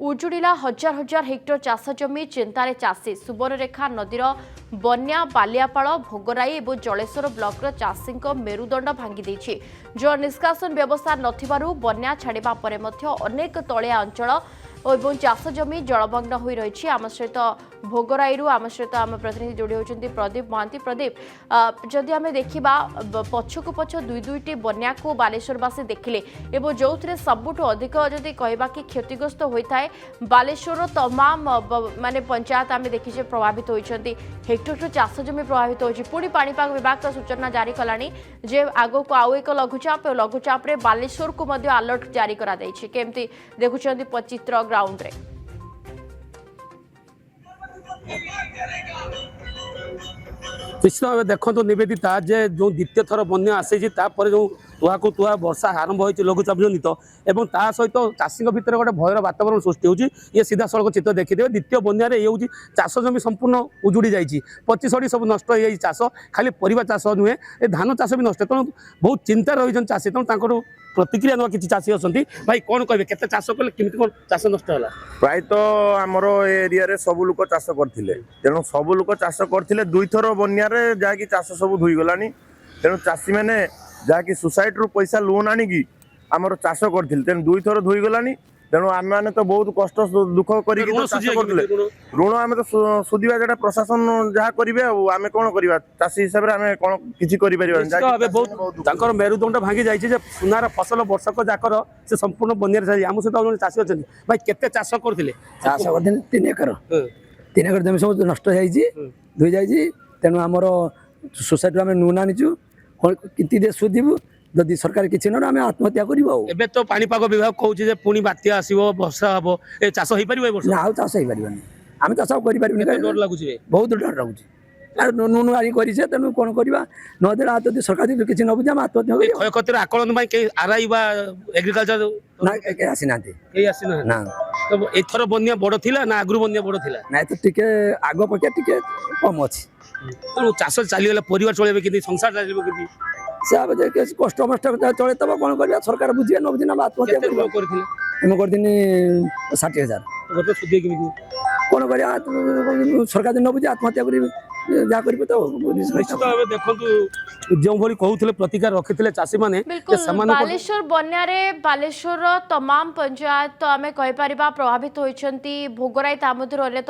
उजुड़ा हजार हजार हेक्टर चाष जमी चिंतार चाषी सुवर्णरेखा नदीर बन्या बालियापाड़ भोगराई और जलेश्वर ब्लॉकर चाषी मेरुदंड भांगी जल निष्कासन व्यवस्था नथिबारु बन्या छाड़ा पर अनेक तलिया अंचल और चाष जमी जलमग्न हो रही। आम सहित भोगराई आम सहित आम प्रतिनिधि जोड़ी होती प्रदीप महांती। प्रदीप, जदि आम देखा पछकु पछ दुई दुईटी बन्या को बालेश्वरवासी देखिले एवं जो सबुठ अधिक जदि कहवा कि क्षतिग्रस्त होता है बालेश्वर तमाम माने पंचायत आम देखीचे प्रभावित होती हेक्टर चाष जमी प्रभावित होती। पुणी पाणीपाग विभाग तो सूचना जारी कलानी जे आगो को आउ एक लघुचाप और लघुचाप रे बालेश्वर को मध्य अलर्ट जारी करा दैछि। केमती देखुछंती चित्र ग्राउंड रे निश्चित भाव देखो निवेदिता जे जो द्वितीय थर बन्या आसी जो तुहाकू तुहा वर्षा आरंभ होती लघुचाप जनित और ता सहित चाषी भितर गोटे भयर वातावरण सृष्टि होगी। ये सीधा सड़क चित्र देखिए द्वितीय बन्या ये हूँ चाष जमी संपूर्ण उजुड़ी जाइए पचिशड़ी सब नष्ट हो चाष खाली परिवा चाष नुहे ए धान चाष भी नष्ट तेणु बहुत चिंता रही चाषी तेणु प्रतिक्रिया ना कि चाषी अच्छा भाई कौन कहे के चाष कले केमती कौन चाष नष्ट है प्राय तो आमर एरिया सब लोक चाष करते तेणु सब लोक चाष करते दुई थर बन्या जहाँकि चाष सब धोई गलानी तेणु चाषी मैंने जहाँकि सोसाइटी पैसा लोन आणिकी आमर चाष करते तेणु दुई थर धोई गलानी तेणु आम मैंने तो बहुत कष्ट दुख कर ऋण आम तो सुझा जो प्रशासन जहाँ करेंगे आम कौन करवा चाषी हिसाब से आम कौन कि मेरुदंड भांगी जाइए सुनार फसल वर्षक जाकर से संपूर्ण बन्या आम सहित चाषी अच्छा भाई केते चाष करते चाष करते 3 एकर 3 एकर जमी सब नष्ट धोई जाइए तेणु आमर सोसाइटी आम नुन आनीचु कि सुधीबू जदि सरकार किसी ना आम आत्महत्या कर तो पाणीपाग विभाग कहूँ पुणी बात्या आसो वर्षा हम ए चाष हो पार आउ चाष हो पार आम चाष कर डर लगुच बहुत डर लगुच नुन आनी कर तेणु कौन करवा नदेला जब सरकार किसी न बुझे आम आत्महत्या क्षयक्षतिर आकलन आरआई एग्रिकल्चर ना आसी ना तो एथर बन्या बड़ थिला ना आगु बन्या बड़ थिला ना तो टिके आग पके टिके कम अच्छी तेणु चाष चलीगला परिवार चलेबे कि संसार चलेबे कि से कष्ट मष्ट चले तब कौन कर सरकार बुझे न बुझे ना आत्महत्या कर 60,000 कौन कर सरकार न बुझे आत्महत्या कर जहाँ कर निश्चित भाव देखु जो भली कहते प्रतिकार रखी चाषी मैंने बालेश्वर बन्या बालेश्वर तमाम पंचायत आम कहीपर प्रभावित होती भोगराई ता मध्य रही।